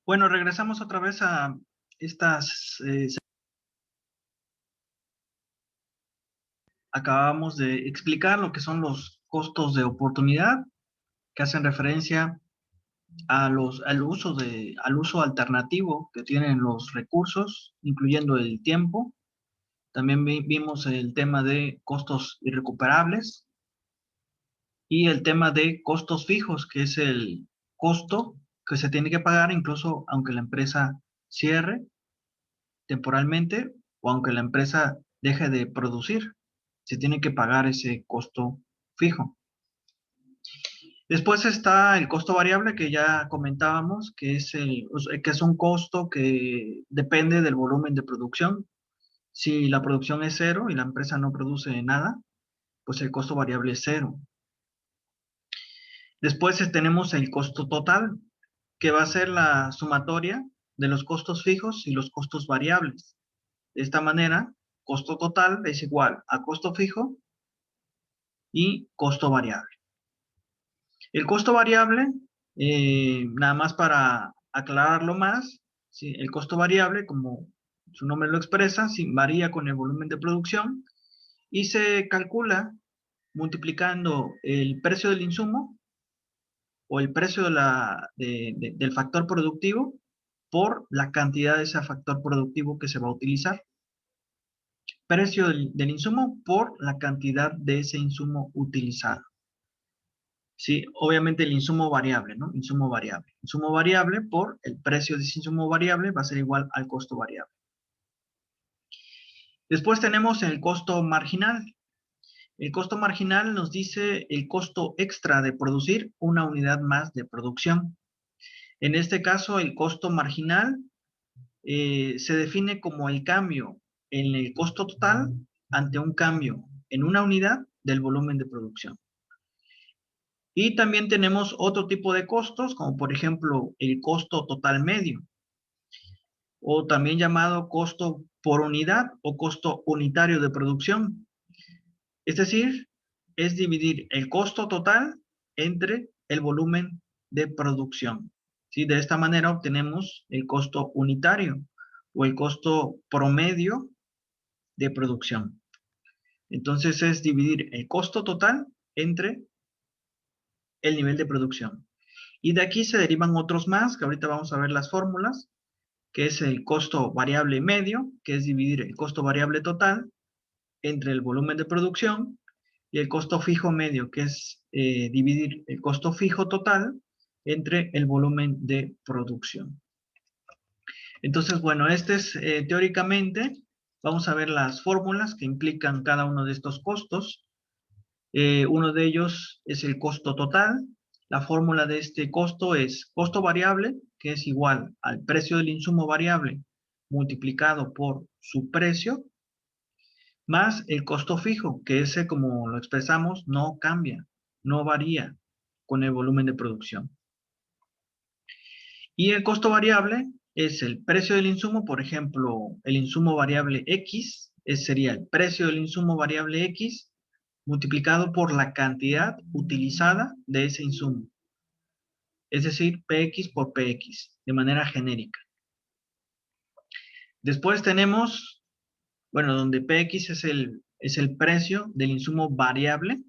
Bueno, regresamos otra vez a estas... acabamos de explicar lo que son los costos de oportunidad, que hacen referencia al uso alternativo que tienen los recursos, incluyendo el tiempo. También vimos el tema de costos irrecuperables y el tema de costos fijos, que es el costo que se tiene que pagar incluso aunque la empresa cierre temporalmente o aunque la empresa deje de producir, se tiene que pagar ese costo fijo. Después está el costo variable que ya comentábamos, que es un costo que depende del volumen de producción. Si la producción es cero y la empresa no produce nada, pues el costo variable es cero. Después tenemos el costo total, que va a ser la sumatoria de los costos fijos y los costos variables. De esta manera, costo total es igual a costo fijo y costo variable. El costo variable, nada más para aclararlo más, ¿sí? El costo variable, como su nombre lo expresa, ¿sí? Varía con el volumen de producción y se calcula multiplicando el precio del insumo o el precio del factor productivo por la cantidad de ese factor productivo que se va a utilizar. Precio del insumo por la cantidad de ese insumo utilizado. Sí, obviamente el insumo variable, ¿no? Insumo variable. Insumo variable por el precio de ese insumo variable va a ser igual al costo variable. Después tenemos el costo marginal. El costo marginal nos dice el costo extra de producir una unidad más de producción. En este caso, el costo marginal se define como el cambio en el costo total ante un cambio en una unidad del volumen de producción. Y también tenemos otro tipo de costos, como por ejemplo el costo total medio, o también llamado costo por unidad o costo unitario de producción. Es decir, es dividir el costo total entre el volumen de producción. ¿Sí? De esta manera obtenemos el costo unitario o el costo promedio de producción. Entonces es dividir el costo total entre el nivel de producción. Y de aquí se derivan otros más, que ahorita vamos a ver las fórmulas, que es el costo variable medio, que es dividir el costo variable total entre el volumen de producción, y el costo fijo medio, que es dividir el costo fijo total entre el volumen de producción. Entonces, bueno, teóricamente, vamos a ver las fórmulas que implican cada uno de estos costos. Uno de ellos es el costo total. La fórmula de este costo es costo variable, que es igual al precio del insumo variable multiplicado por su precio, más el costo fijo, que ese, como lo expresamos, no cambia, no varía con el volumen de producción. Y el costo variable es el precio del insumo, por ejemplo, el insumo variable X, ese sería el precio del insumo variable X multiplicado por la cantidad utilizada de ese insumo. Es decir, PX por PX, de manera genérica. Después tenemos, bueno, donde PX es el precio del insumo variable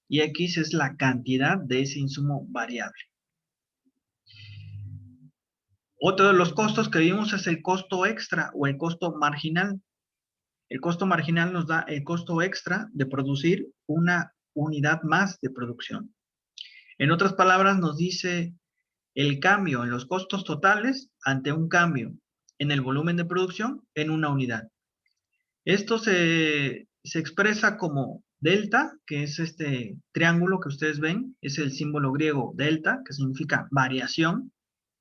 y X es la cantidad de ese insumo variable. Otro de los costos que vimos es el costo extra o el costo marginal. El costo marginal nos da el costo extra de producir una unidad más de producción. En otras palabras, nos dice el cambio en los costos totales ante un cambio en el volumen de producción en una unidad. Esto se expresa como delta, que es este triángulo que ustedes ven, es el símbolo griego delta, que significa variación,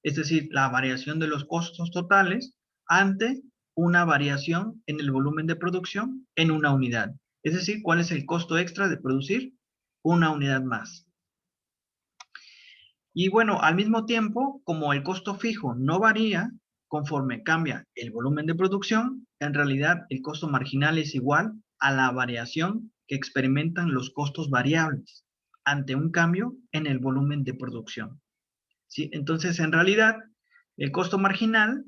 es decir, la variación de los costos totales ante una variación en el volumen de producción en una unidad. Es decir, cuál es el costo extra de producir una unidad más. Y bueno, al mismo tiempo, como el costo fijo no varía conforme cambia el volumen de producción, en realidad el costo marginal es igual a la variación que experimentan los costos variables ante un cambio en el volumen de producción. ¿Sí? Entonces, en realidad, El costo marginal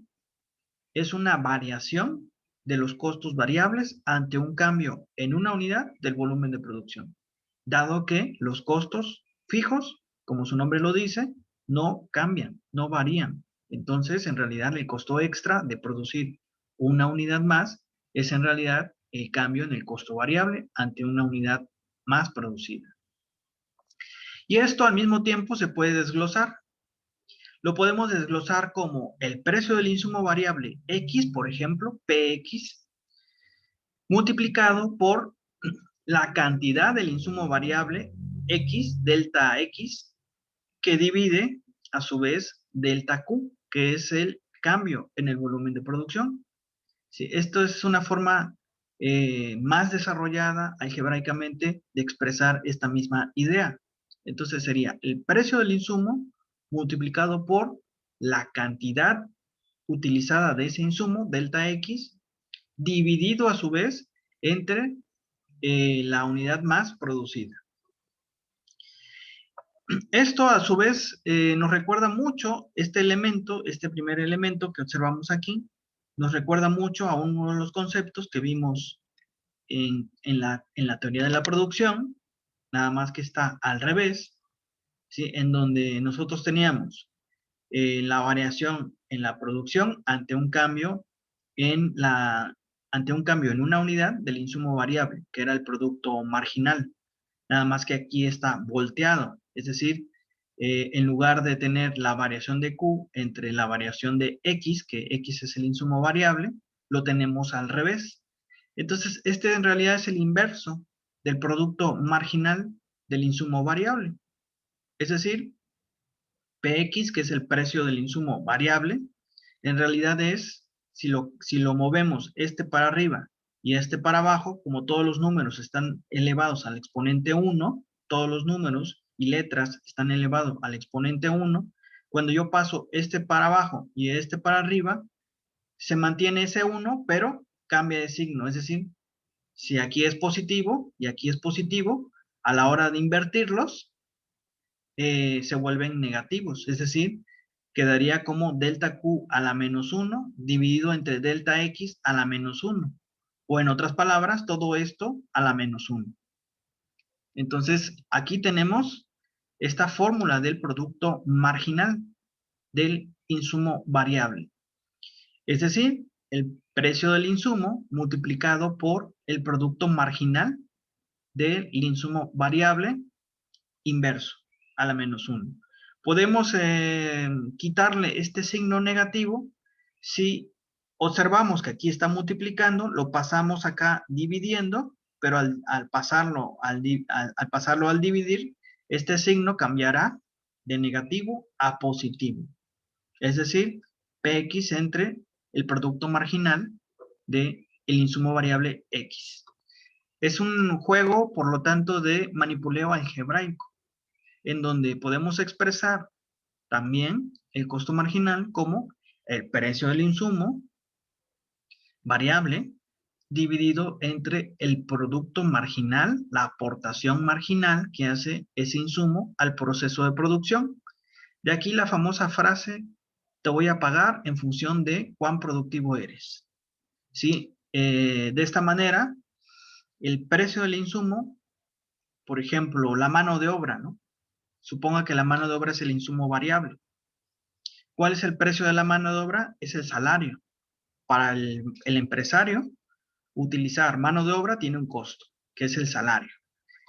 es una variación de los costos variables ante un cambio en una unidad del volumen de producción, dado que los costos fijos, como su nombre lo dice, no cambian, no varían. Entonces, en realidad, el costo extra de producir una unidad más es en realidad el cambio en el costo variable ante una unidad más producida. Y esto al mismo tiempo se puede desglosar. Lo podemos desglosar como el precio del insumo variable X, por ejemplo, PX, multiplicado por la cantidad del insumo variable X, delta X, que divide a su vez delta Q, que es el cambio en el volumen de producción. Sí, esto es una forma más desarrollada algebraicamente de expresar esta misma idea. Entonces sería el precio del insumo multiplicado por la cantidad utilizada de ese insumo, delta X, dividido a su vez entre la unidad más producida. Esto a su vez nos recuerda mucho este elemento, este primer elemento que observamos aquí, nos recuerda mucho a uno de los conceptos que vimos en la teoría de la producción, nada más que está al revés, ¿sí? En donde nosotros teníamos la variación en la producción ante un cambio ante un cambio en una unidad del insumo variable, que era el producto marginal. Nada más que aquí está volteado, es decir, en lugar de tener la variación de Q entre la variación de X, que X es el insumo variable, lo tenemos al revés. Entonces, este en realidad es el inverso del producto marginal del insumo variable. Es decir, PX, que es el precio del insumo variable, en realidad es, si lo movemos este para arriba y este para abajo, como todos los números están elevados al exponente 1, todos los números y letras están elevados al exponente 1, cuando yo paso este para abajo y este para arriba, se mantiene ese 1, pero cambia de signo. Es decir, si aquí es positivo y aquí es positivo, a la hora de invertirlos, se vuelven negativos. Es decir, quedaría como delta Q a la menos 1 dividido entre delta X a la menos 1. O en otras palabras, todo esto a la menos 1. Entonces, aquí tenemos esta fórmula del producto marginal del insumo variable. Es decir, el precio del insumo multiplicado por el producto marginal del insumo variable inverso a la menos 1. Podemos quitarle este signo negativo si observamos que aquí está multiplicando, lo pasamos acá dividiendo, pero al pasarlo al dividir, este signo cambiará de negativo a positivo. Es decir, PX entre el producto marginal del insumo variable X. Es un juego, por lo tanto, de manipuleo algebraico, en donde podemos expresar también el costo marginal como el precio del insumo variable dividido entre el producto marginal, la aportación marginal que hace ese insumo al proceso de producción. De aquí la famosa frase, te voy a pagar en función de cuán productivo eres. ¿Sí? De esta manera, el precio del insumo, por ejemplo, la mano de obra, ¿no? Suponga que la mano de obra es el insumo variable. ¿Cuál es el precio de la mano de obra? Es el salario. Para el empresario, utilizar mano de obra tiene un costo, que es el salario.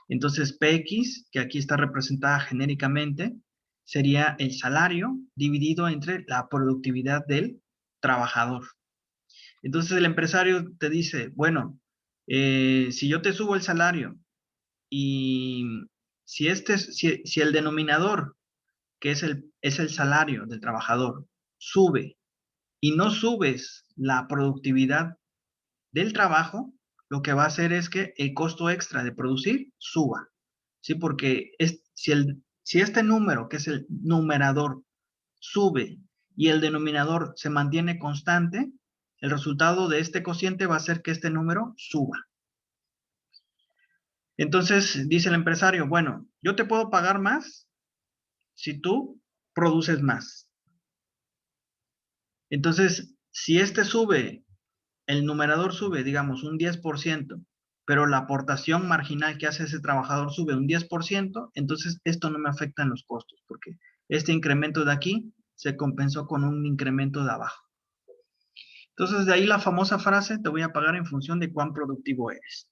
Entonces, PX, que aquí está representada genéricamente, sería el salario dividido entre la productividad del trabajador. Entonces, el empresario te dice, bueno, si yo te subo el salario y si el denominador, que es el salario del trabajador, sube y no subes la productividad del trabajo, lo que va a hacer es que el costo extra de producir suba. ¿Sí? Porque si este número, que es el numerador, sube y el denominador se mantiene constante, el resultado de este cociente va a ser que este número suba. Entonces dice el empresario, bueno, yo te puedo pagar más si tú produces más. Entonces, si este sube, el numerador sube, digamos, un 10%, pero la aportación marginal que hace ese trabajador sube un 10%, entonces esto no me afecta en los costos, porque este incremento de aquí se compensó con un incremento de abajo. Entonces, de ahí la famosa frase, te voy a pagar en función de cuán productivo eres.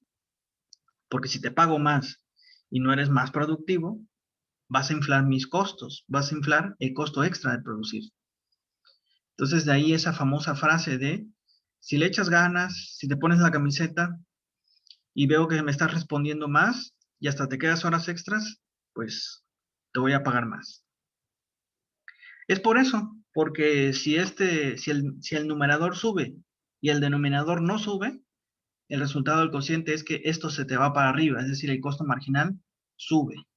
Porque si te pago más y no eres más productivo, vas a inflar mis costos, vas a inflar el costo extra de producir. Entonces, de ahí esa famosa frase de, si le echas ganas, si te pones la camiseta y veo que me estás respondiendo más y hasta te quedas horas extras, pues te voy a pagar más. Es por eso, porque si el numerador sube y el denominador no sube, el resultado del cociente es que esto se te va para arriba, es decir, el costo marginal sube.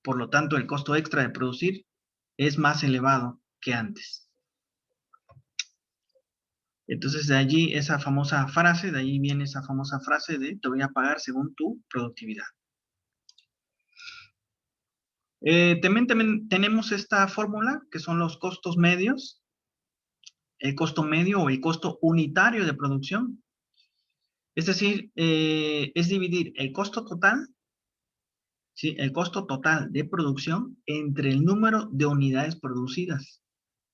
Por lo tanto, el costo extra de producir es más elevado que antes. Entonces, de allí esa famosa frase, de ahí viene esa famosa frase de te voy a pagar según tu productividad. También tenemos esta fórmula, que son los costos medios, el costo medio o el costo unitario de producción. Es decir, es dividir el costo total, ¿sí? El costo total de producción entre el número de unidades producidas.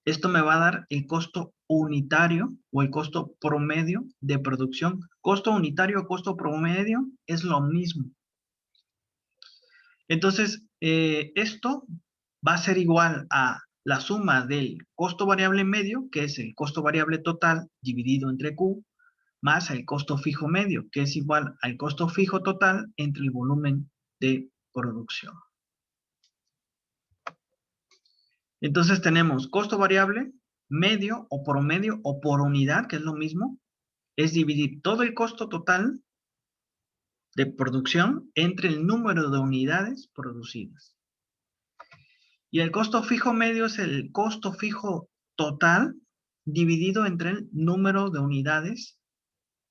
Esto me va a dar el costo unitario o el costo promedio de producción. Costo unitario o costo promedio es lo mismo. Entonces, esto va a ser igual a la suma del costo variable medio, que es el costo variable total dividido entre Q, más el costo fijo medio, que es igual al costo fijo total entre el volumen de producción. Entonces tenemos costo variable, medio o promedio o por unidad, que es lo mismo, es dividir todo el costo total de producción entre el número de unidades producidas. Y el costo fijo medio es el costo fijo total dividido entre el número de unidades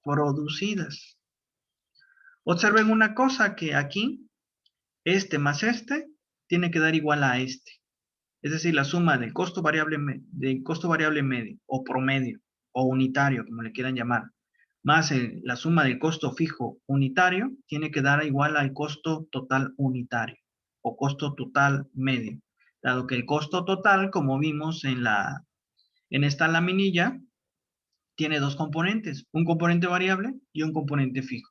producidas. Observen una cosa, que aquí este más este tiene que dar igual a este. Es decir, la suma del costo variable medio o promedio o unitario, como le quieran llamar, más la suma del costo fijo unitario, tiene que dar igual al costo total unitario o costo total medio. Dado que el costo total, como vimos en esta laminilla, tiene dos componentes, un componente variable y un componente fijo.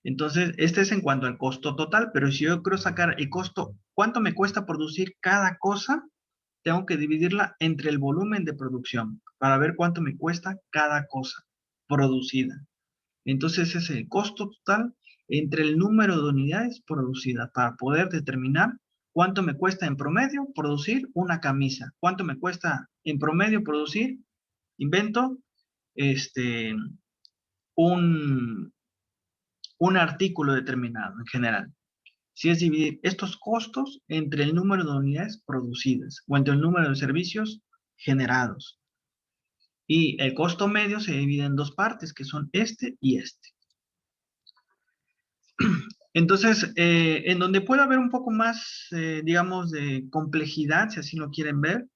Entonces, este es en cuanto al costo total, pero si yo quiero sacar el costo, ¿cuánto me cuesta producir cada cosa? Tengo que dividirla entre el volumen de producción para ver cuánto me cuesta cada cosa producida. Entonces, ese es el costo total entre el número de unidades producidas para poder determinar cuánto me cuesta en promedio producir una camisa, cuánto me cuesta en promedio producir, invento, un, un artículo determinado en general. Si es dividir estos costos entre el número de unidades producidas o entre el número de servicios generados. Y el costo medio se divide en dos partes, que son este y este. Entonces, en donde puede haber un poco más, digamos, de complejidad, si así lo quieren ver,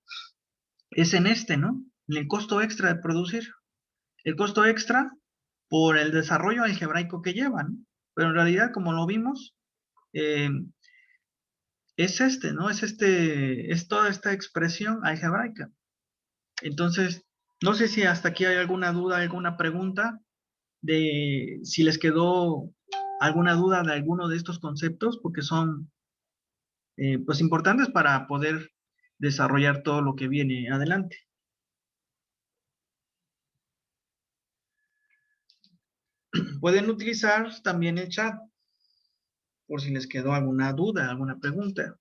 es en este, ¿no? En el costo extra de producir. El costo extra por el desarrollo algebraico que llevan. Pero en realidad, como lo vimos, eh, es este, ¿no? Es toda esta expresión algebraica. Entonces, no sé si hasta aquí hay alguna duda, alguna pregunta de si les quedó alguna duda de alguno de estos conceptos, porque son pues importantes para poder desarrollar todo lo que viene adelante. Pueden utilizar también el chat por si les quedó alguna duda, alguna pregunta.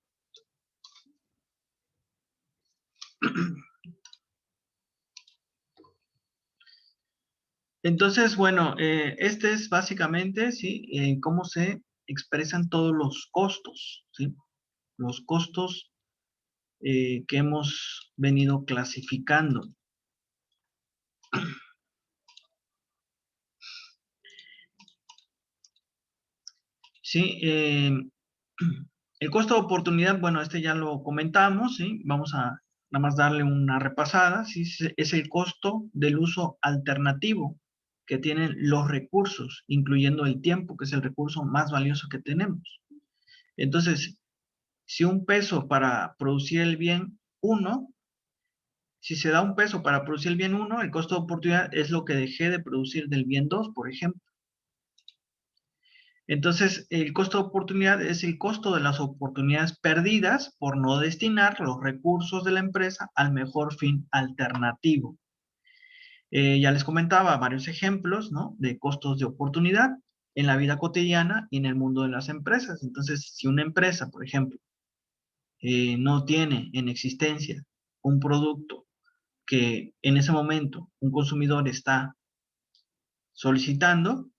Entonces, bueno, este es básicamente, ¿sí? Cómo se expresan todos los costos, ¿sí? Los costos que hemos venido clasificando. Sí, el costo de oportunidad, bueno, este ya lo comentamos, ¿sí? Vamos a nada más darle una repasada, ¿sí? Es el costo del uso alternativo que tienen los recursos, incluyendo el tiempo, que es el recurso más valioso que tenemos. Entonces, si un peso para producir el bien 1, si se da un peso para producir el bien 1, el costo de oportunidad es lo que dejé de producir del bien 2, por ejemplo. Entonces, el costo de oportunidad es el costo de las oportunidades perdidas por no destinar los recursos de la empresa al mejor fin alternativo. Ya les comentaba varios ejemplos, ¿no?, de costos de oportunidad en la vida cotidiana y en el mundo de las empresas. Entonces, si una empresa, por ejemplo, no tiene en existencia un producto que en ese momento un consumidor está solicitando,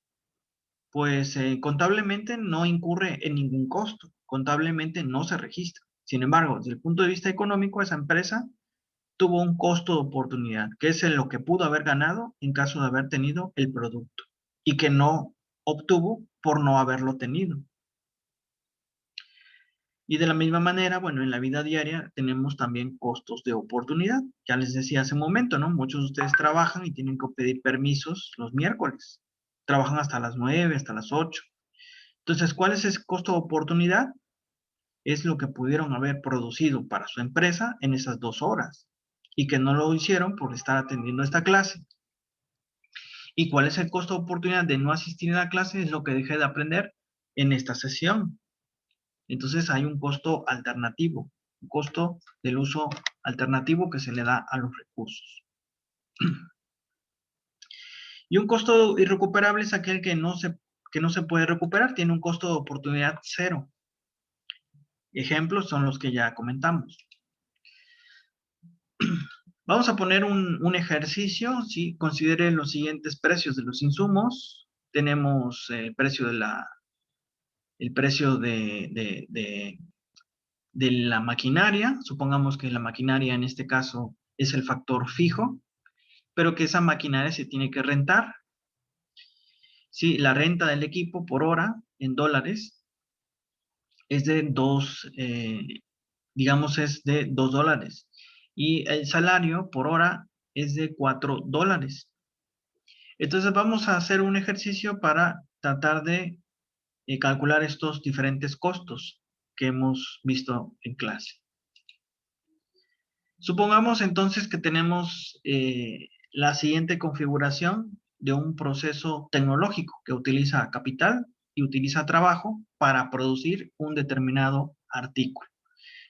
pues contablemente no incurre en ningún costo, contablemente no se registra. Sin embargo, desde el punto de vista económico, esa empresa tuvo un costo de oportunidad, que es en lo que pudo haber ganado en caso de haber tenido el producto y que no obtuvo por no haberlo tenido. Y de la misma manera, bueno, en la vida diaria tenemos también costos de oportunidad. Ya les decía hace un momento, ¿no? Muchos de ustedes trabajan y tienen que pedir permisos los miércoles. Trabajan hasta las 9, hasta las 8. Entonces, ¿cuál es ese costo de oportunidad? Es lo que pudieron haber producido para su empresa en esas 2 horas y que no lo hicieron por estar atendiendo esta clase. ¿Y cuál es el costo de oportunidad de no asistir a la clase? Es lo que dejé de aprender en esta sesión. Entonces hay un costo alternativo, un costo del uso alternativo que se le da a los recursos. Y un costo irrecuperable es aquel que no se puede recuperar, tiene un costo de oportunidad 0. Ejemplos son los que ya comentamos. Vamos a poner un ejercicio, ¿sí? Considere los siguientes precios de los insumos. Tenemos el precio de la maquinaria. Supongamos que la maquinaria en este caso es el factor fijo, pero que esa maquinaria se tiene que rentar. Sí, la renta del equipo por hora en dólares es de digamos es de $2. Y el salario por hora es de $4. Entonces vamos a hacer un ejercicio para tratar de calcular estos diferentes costos que hemos visto en clase. Supongamos entonces que tenemos la siguiente configuración de un proceso tecnológico que utiliza capital y utiliza trabajo para producir un determinado artículo.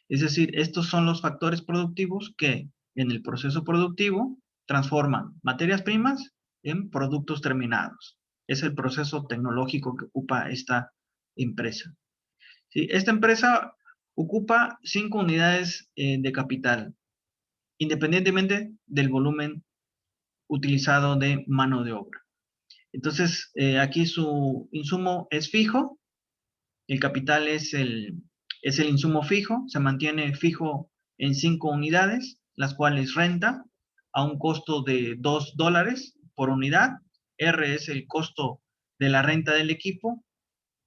Es decir, estos son los factores productivos que en el proceso productivo transforman materias primas en productos terminados. Es el proceso tecnológico que ocupa esta empresa. ¿Sí? Esta empresa ocupa 5 unidades de capital, independientemente del volumen utilizado de mano de obra. Entonces, aquí su insumo es fijo, el capital es el insumo fijo, se mantiene fijo en 5 unidades, las cuales renta a un costo de $2 por unidad. R es el costo de la renta del equipo,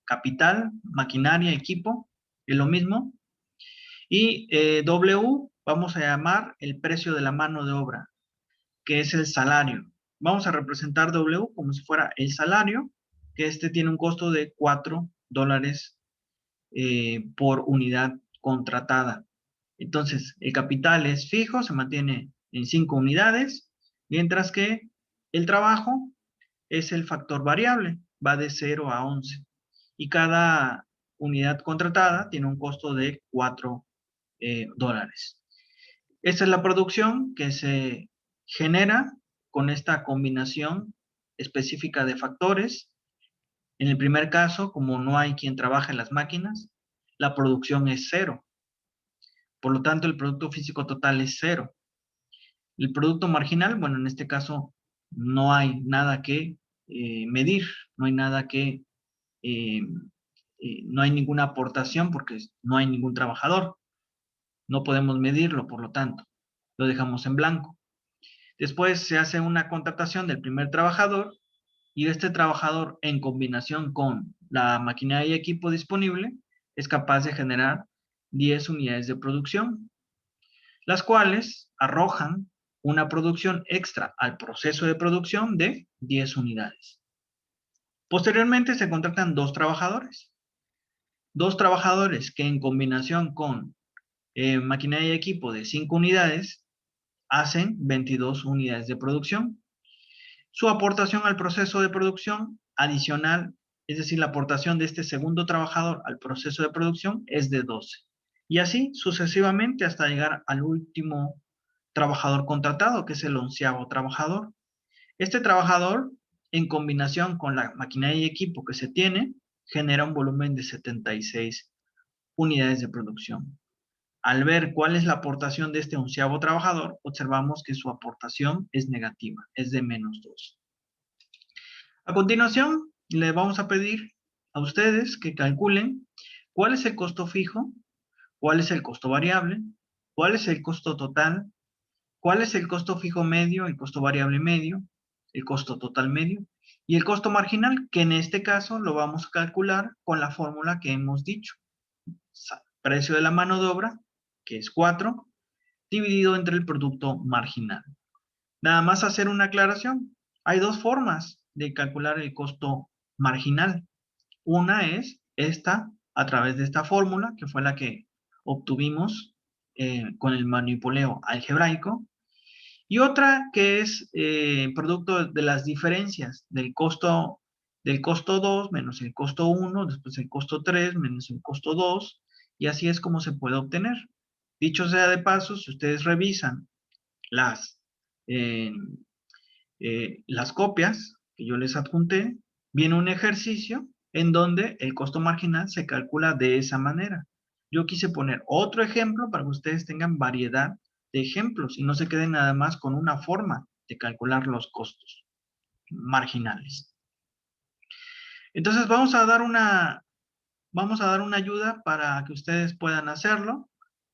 capital, maquinaria, equipo, es lo mismo. Y W vamos a llamar el precio de la mano de obra, que es el salario. Vamos a representar W como si fuera el salario, que este tiene un costo de $4 por unidad contratada. Entonces, el capital es fijo, se mantiene en 5 unidades, mientras que el trabajo es el factor variable, va de 0 a 11. Y cada unidad contratada tiene un costo de $4. Esta es la producción que se genera con esta combinación específica de factores. En el primer caso, como no hay quien trabaje en las máquinas, la producción es 0. Por lo tanto, el producto físico total es 0. El producto marginal, bueno, en este caso no hay nada que medir, no hay nada que, no hay ninguna aportación porque no hay ningún trabajador. No podemos medirlo, por lo tanto, lo dejamos en blanco. Después se hace una contratación del primer trabajador y este trabajador, en combinación con la maquinaria y equipo disponible, es capaz de generar 10 unidades de producción. las cuales arrojan una producción extra al proceso de producción de 10 unidades. Posteriormente se contratan dos trabajadores que en combinación con maquinaria y equipo de 5 unidades hacen 22 unidades de producción. Su aportación al proceso de producción adicional, es decir, la aportación de este segundo trabajador al proceso de producción es de 12. Y así sucesivamente hasta llegar al último trabajador contratado, que es el 11º trabajador. Este trabajador, en combinación con la maquinaria y equipo que se tiene, genera un volumen de 76 unidades de producción. Al ver cuál es la aportación de este 11º trabajador, observamos que su aportación es negativa, es de -2. A continuación, le vamos a pedir a ustedes que calculen cuál es el costo fijo, cuál es el costo variable, cuál es el costo total, cuál es el costo fijo medio, el costo variable medio, el costo total medio y el costo marginal, que en este caso lo vamos a calcular con la fórmula que hemos dicho. Precio de la mano de obra, que es 4, dividido entre el producto marginal. Nada más hacer una aclaración. Hay dos formas de calcular el costo marginal. Una es esta, a través de esta fórmula, que fue la que obtuvimos con el manipuleo algebraico. Y otra que es producto de las diferencias del costo 2 menos el costo 1, después el costo 3 menos el costo 2, y así es como se puede obtener. Dicho sea de paso, si ustedes revisan las, eh, las copias que yo les adjunté, viene un ejercicio en donde el costo marginal se calcula de esa manera. Yo quise poner otro ejemplo para que ustedes tengan variedad de ejemplos y no se queden nada más con una forma de calcular los costos marginales. Entonces vamos a dar una ayuda para que ustedes puedan hacerlo.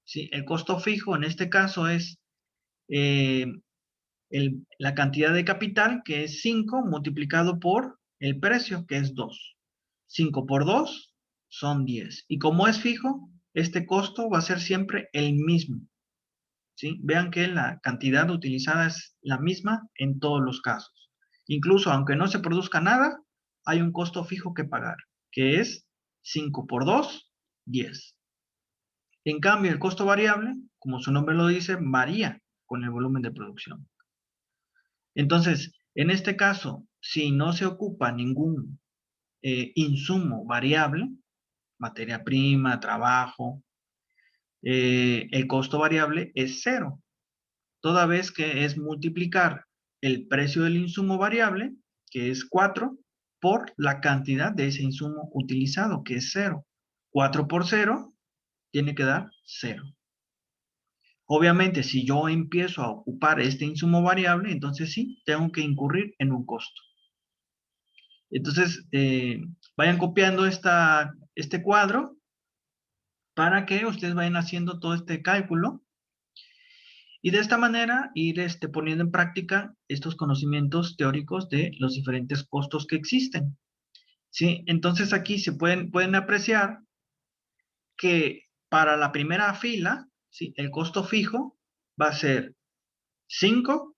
¿Sí? El costo fijo en este caso es la cantidad de capital, que es 5, multiplicado por el precio, que es 2. 5 por 2 son 10. Y como es fijo, este costo va a ser siempre el mismo. ¿Sí? Vean que la cantidad utilizada es la misma en todos los casos. Incluso aunque no se produzca nada, hay un costo fijo que pagar, que es 5 por 2, 10. En cambio, el costo variable, como su nombre lo dice, varía con el volumen de producción. Entonces, en este caso, si no se ocupa ningún insumo variable, materia prima, trabajo, el costo variable es 0, toda vez que es multiplicar el precio del insumo variable, que es 4, por la cantidad de ese insumo utilizado, que es 0. 4 por 0 tiene que dar 0. Obviamente, si yo empiezo a ocupar este insumo variable, entonces sí, tengo que incurrir en un costo. Entonces, vayan copiando este cuadro para que ustedes vayan haciendo todo este cálculo y de esta manera ir poniendo en práctica estos conocimientos teóricos de los diferentes costos que existen. ¿Sí? Entonces aquí se pueden apreciar que para la primera fila, ¿sí? El costo fijo va a ser 5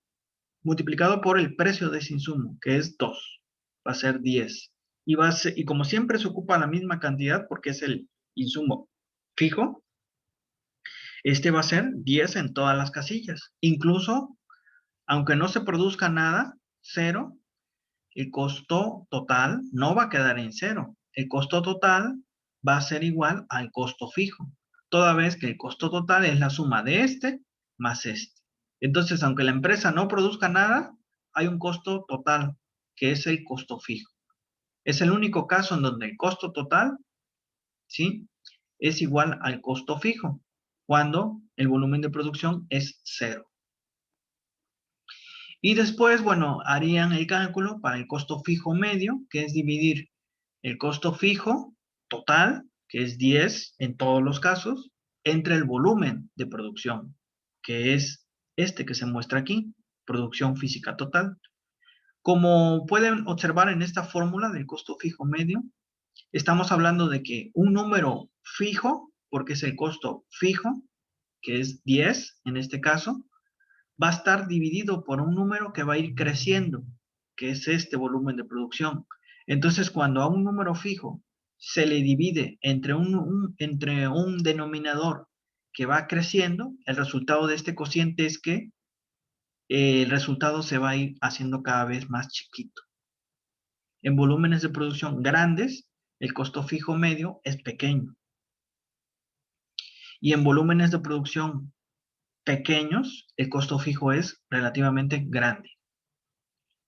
multiplicado por el precio de ese insumo, que es 2, va a ser 10. Y como siempre se ocupa la misma cantidad porque es el insumo fijo, este va a ser 10 en todas las casillas. Incluso, aunque no se produzca nada, 0, el costo total no va a quedar en 0. El costo total va a ser igual al costo fijo, toda vez que el costo total es la suma de este más este. Entonces, aunque la empresa no produzca nada, hay un costo total, que es el costo fijo. Es el único caso en donde el costo total, ¿sí?, es igual al costo fijo, cuando el volumen de producción es 0. Y después, bueno, harían el cálculo para el costo fijo medio, que es dividir el costo fijo total, que es 10 en todos los casos, entre el volumen de producción, que es este que se muestra aquí, producción física total. Como pueden observar en esta fórmula del costo fijo medio, estamos hablando de que un número fijo, porque es el costo fijo, que es 10 en este caso, va a estar dividido por un número que va a ir creciendo, que es este volumen de producción. Entonces, cuando a un número fijo se le divide entre un denominador que va creciendo, el resultado de este cociente es que el resultado se va a ir haciendo cada vez más chiquito. En volúmenes de producción grandes, el costo fijo medio es pequeño. Y en volúmenes de producción pequeños, el costo fijo es relativamente grande,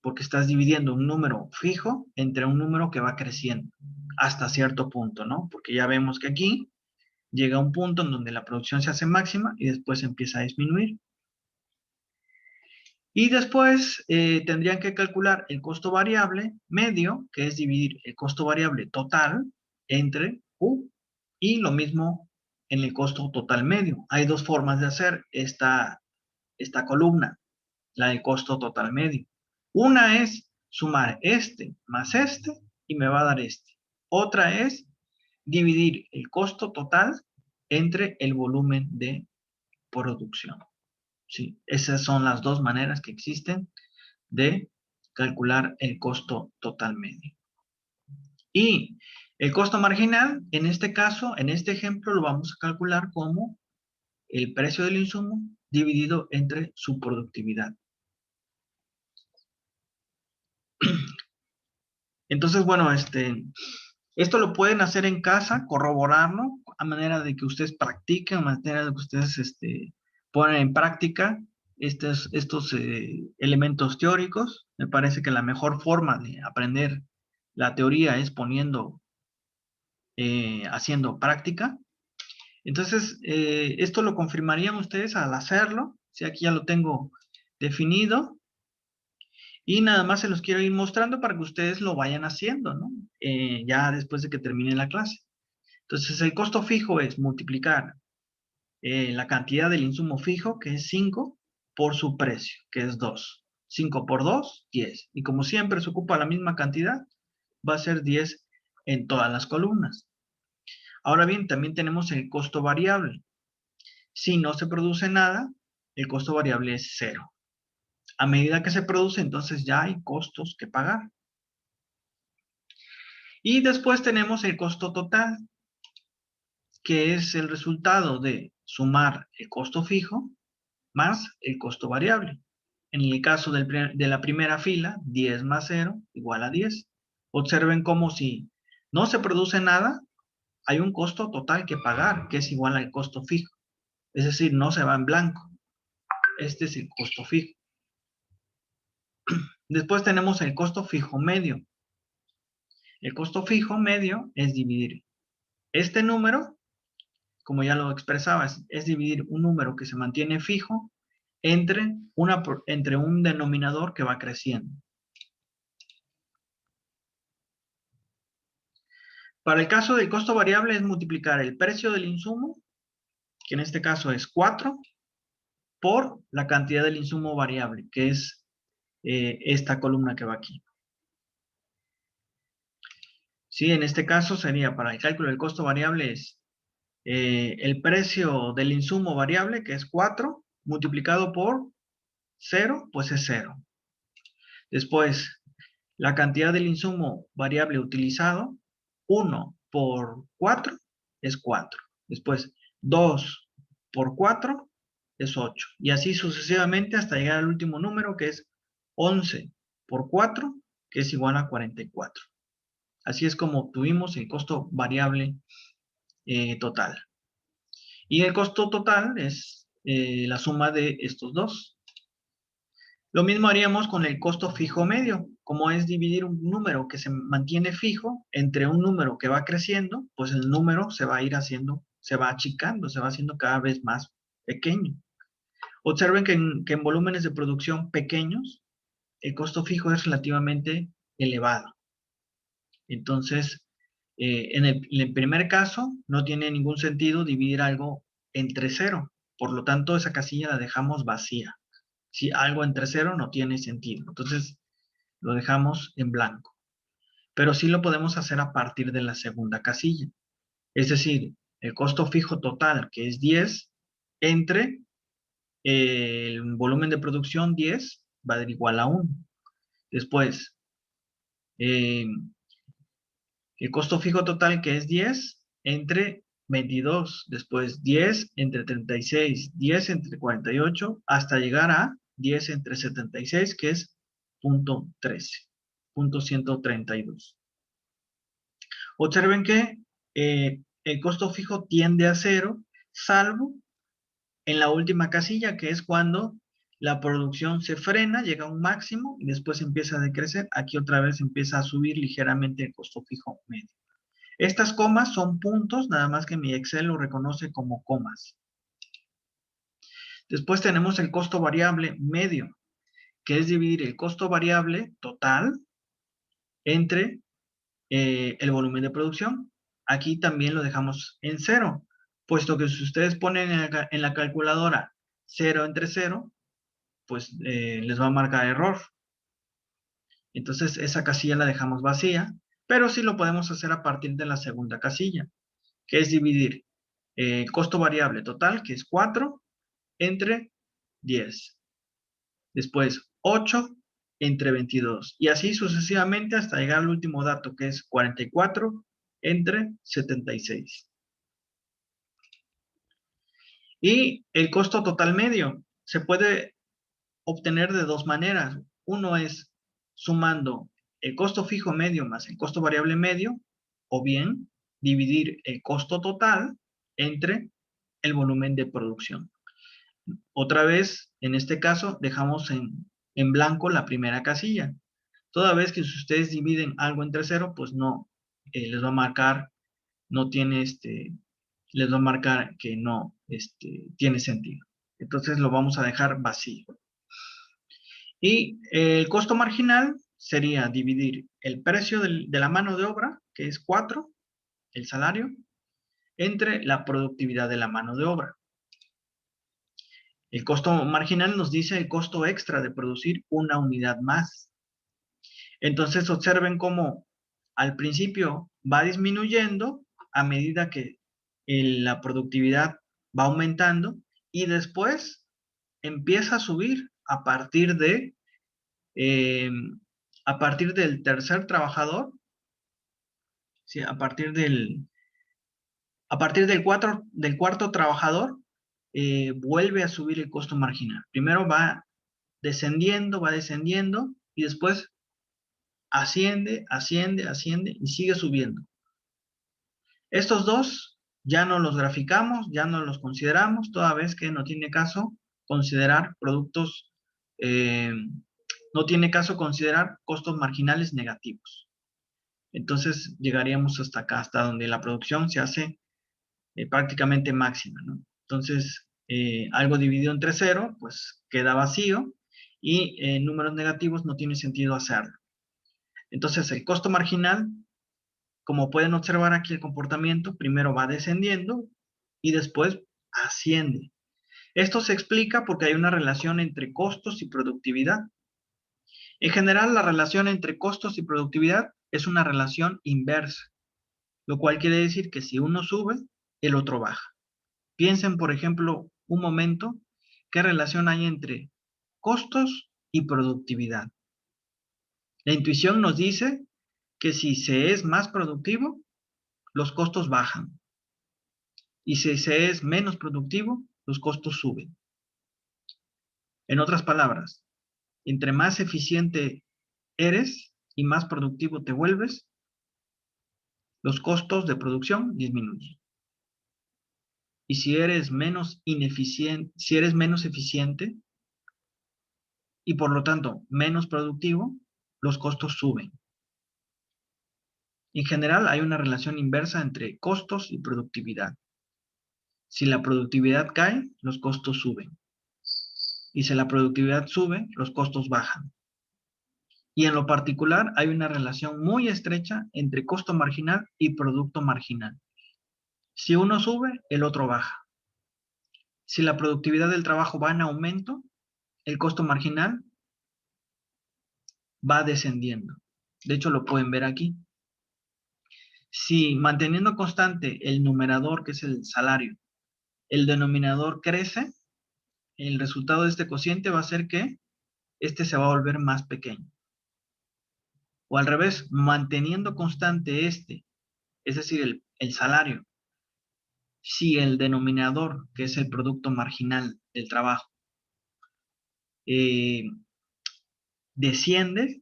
porque estás dividiendo un número fijo entre un número que va creciendo hasta cierto punto, ¿no? Porque ya vemos que aquí llega un punto en donde la producción se hace máxima y después empieza a disminuir. Y después tendrían que calcular el costo variable medio, que es dividir el costo variable total entre Q, y lo mismo en el costo total medio. Hay dos formas de hacer esta columna, la del costo total medio. Una es sumar este más este y me va a dar este. Otra es dividir el costo total entre el volumen de producción. Sí, esas son las dos maneras que existen de calcular el costo total medio. Y el costo marginal, en este caso, en este ejemplo, lo vamos a calcular como el precio del insumo dividido entre su productividad. Entonces, bueno, esto lo pueden hacer en casa, corroborarlo, a manera de que ustedes practiquen, a manera de que ustedes ponen en práctica estos elementos teóricos. Me parece que la mejor forma de aprender la teoría es haciendo práctica. Entonces, esto lo confirmarían ustedes al hacerlo. Si aquí ya lo tengo definido. Y nada más se los quiero ir mostrando para que ustedes lo vayan haciendo, ¿no? Ya después de que termine la clase. Entonces, el costo fijo es multiplicar la cantidad del insumo fijo, que es 5, por su precio, que es 2. 5 por 2, 10. Y como siempre se ocupa la misma cantidad, va a ser 10 en todas las columnas. Ahora bien, también tenemos el costo variable. Si no se produce nada, el costo variable es 0. A medida que se produce, entonces ya hay costos que pagar. Y después tenemos el costo total, que es el resultado de sumar el costo fijo más el costo variable. En el caso de la primera fila, 10 más 0 igual a 10. Observen cómo si no se produce nada, hay un costo total que pagar, que es igual al costo fijo. Es decir, no se va en blanco. Este es el costo fijo. Después tenemos el costo fijo medio. El costo fijo medio es dividir este número, como ya lo expresaba, es dividir un número que se mantiene fijo entre un denominador que va creciendo. Para el caso del costo variable es multiplicar el precio del insumo, que en este caso es 4, por la cantidad del insumo variable, que es esta columna que va aquí. Sí, en este caso sería, para el cálculo del costo variable es el precio del insumo variable, que es 4, multiplicado por 0, pues es 0. Después, la cantidad del insumo variable utilizado, 1 por 4 es 4. Después, 2 por 4 es 8. Y así sucesivamente hasta llegar al último número, que es 11 por 4, que es igual a 44. Así es como obtuvimos el costo variable total. Y el costo total es la suma de estos dos. Lo mismo haríamos con el costo fijo medio. Como es dividir un número que se mantiene fijo entre un número que va creciendo, pues el número se va a ir haciendo, se va achicando, se va haciendo cada vez más pequeño. Observen que en volúmenes de producción pequeños, el costo fijo es relativamente elevado. Entonces, en el primer caso, no tiene ningún sentido dividir algo entre 0. Por lo tanto, esa casilla la dejamos vacía. Si algo entre 0 no tiene sentido. Entonces, lo dejamos en blanco. Pero sí lo podemos hacer a partir de la segunda casilla. Es decir, el costo fijo total, que es 10, entre el volumen de producción 10 va a dar igual a 1. Después, eh, el costo fijo total, que es 10 entre 22. Después 10 entre 36, 10 entre 48, hasta llegar a 10 entre 76, que es punto 13, punto 132. Observen que el costo fijo tiende a cero, salvo en la última casilla, que es cuando la producción se frena, llega a un máximo y después empieza a decrecer. Aquí otra vez empieza a subir ligeramente el costo fijo medio. Estas comas son puntos, nada más que mi Excel lo reconoce como comas. Después tenemos el costo variable medio, que es dividir el costo variable total entre el volumen de producción. Aquí también lo dejamos en cero, puesto que si ustedes ponen en la calculadora 0 entre 0, pues les va a marcar error. Entonces esa casilla la dejamos vacía, pero sí lo podemos hacer a partir de la segunda casilla, que es dividir el costo variable total, que es 4, entre 10. Después 8 entre 22. Y así sucesivamente hasta llegar al último dato, que es 44 entre 76. Y el costo total medio se puede obtener de dos maneras. Uno es sumando el costo fijo medio más el costo variable medio, o bien dividir el costo total entre el volumen de producción. Otra vez, en este caso, dejamos en blanco la primera casilla. Toda vez que si ustedes dividen algo entre cero, pues no, les va a marcar, no tiene les va a marcar que no tiene sentido. Entonces lo vamos a dejar vacío. Y el costo marginal sería dividir el precio de la mano de obra, que es 4, el salario, entre la productividad de la mano de obra. El costo marginal nos dice el costo extra de producir una unidad más. Entonces observen cómo al principio va disminuyendo a medida que la productividad va aumentando y después empieza a subir eh, a partir del tercer trabajador, ¿sí? A partir del cuarto trabajador, vuelve a subir el costo marginal. Primero va descendiendo y después asciende y sigue subiendo. Estos dos ya no los graficamos, ya no los consideramos, toda vez que no tiene caso considerar productos, no tiene caso considerar costos marginales negativos. Entonces llegaríamos hasta acá, hasta donde la producción se hace prácticamente máxima, ¿no? Entonces, algo dividido entre cero, pues queda vacío y en números negativos no tiene sentido hacerlo. Entonces, el costo marginal, como pueden observar aquí el comportamiento, primero va descendiendo y después asciende. Esto se explica porque hay una relación entre costos y productividad. En general, la relación entre costos y productividad es una relación inversa, lo cual quiere decir que si uno sube, el otro baja. Piensen, por ejemplo, un momento, ¿qué relación hay entre costos y productividad? La intuición nos dice que si se es más productivo, los costos bajan. Y si se es menos productivo, los costos suben. En otras palabras, entre más eficiente eres y más productivo te vuelves, los costos de producción disminuyen. Y si eres menos eficiente y por lo tanto menos productivo, los costos suben. En general hay una relación inversa entre costos y productividad. Si la productividad cae, los costos suben. Y si la productividad sube, los costos bajan. Y en lo particular hay una relación muy estrecha entre costo marginal y producto marginal. Si uno sube, el otro baja. Si la productividad del trabajo va en aumento, el costo marginal va descendiendo. De hecho, lo pueden ver aquí. Si manteniendo constante el numerador, que es el salario, el denominador crece, el resultado de este cociente va a ser que este se va a volver más pequeño. O al revés, manteniendo constante este, es decir, el salario, si el denominador, que es el producto marginal del trabajo, eh, desciende,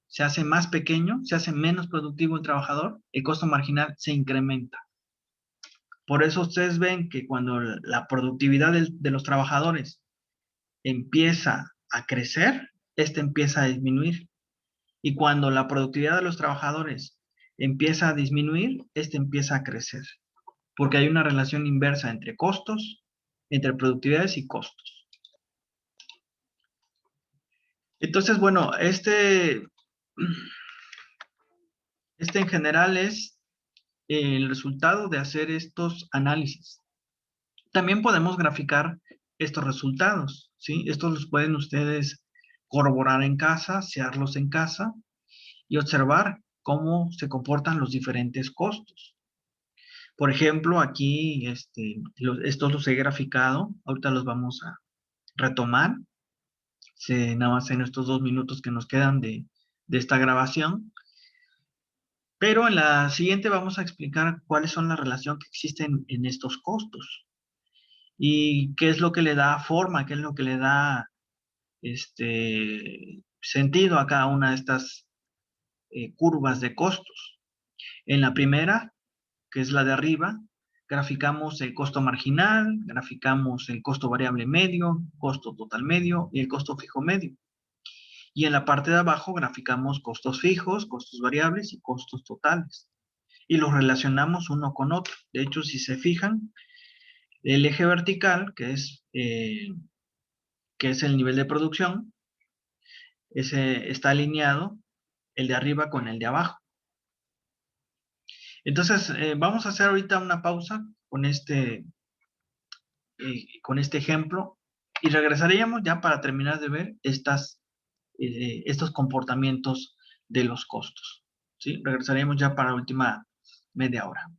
se hace más pequeño, se hace menos productivo el trabajador, el costo marginal se incrementa. Por eso ustedes ven que cuando la productividad de los trabajadores empieza a crecer, este empieza a disminuir. Y cuando la productividad de los trabajadores empieza a disminuir, este empieza a crecer. Porque hay una relación inversa entre costos, entre productividades y costos. Entonces, bueno, este en general es el resultado de hacer estos análisis. También podemos graficar estos resultados, ¿sí? Estos los pueden ustedes corroborar en casa, searlos en casa y observar cómo se comportan los diferentes costos. Por ejemplo, aquí estos los he graficado, ahorita los vamos a retomar, nada más en estos 2 minutos que nos quedan de esta grabación. Pero en la siguiente vamos a explicar cuáles son las relaciones que existen en estos costos y qué es lo que le da forma, qué es lo que le da sentido a cada una de estas curvas de costos. En la primera, que es la de arriba, graficamos el costo marginal, graficamos el costo variable medio, costo total medio y el costo fijo medio. Y en la parte de abajo graficamos costos fijos, costos variables y costos totales. Y los relacionamos uno con otro. De hecho, si se fijan, el eje vertical, que es el nivel de producción, ese está alineado el de arriba con el de abajo. Entonces, vamos a hacer ahorita una pausa con este ejemplo y regresaríamos ya para terminar de ver estos comportamientos de los costos. ¿Sí? Regresaríamos ya para la última media hora.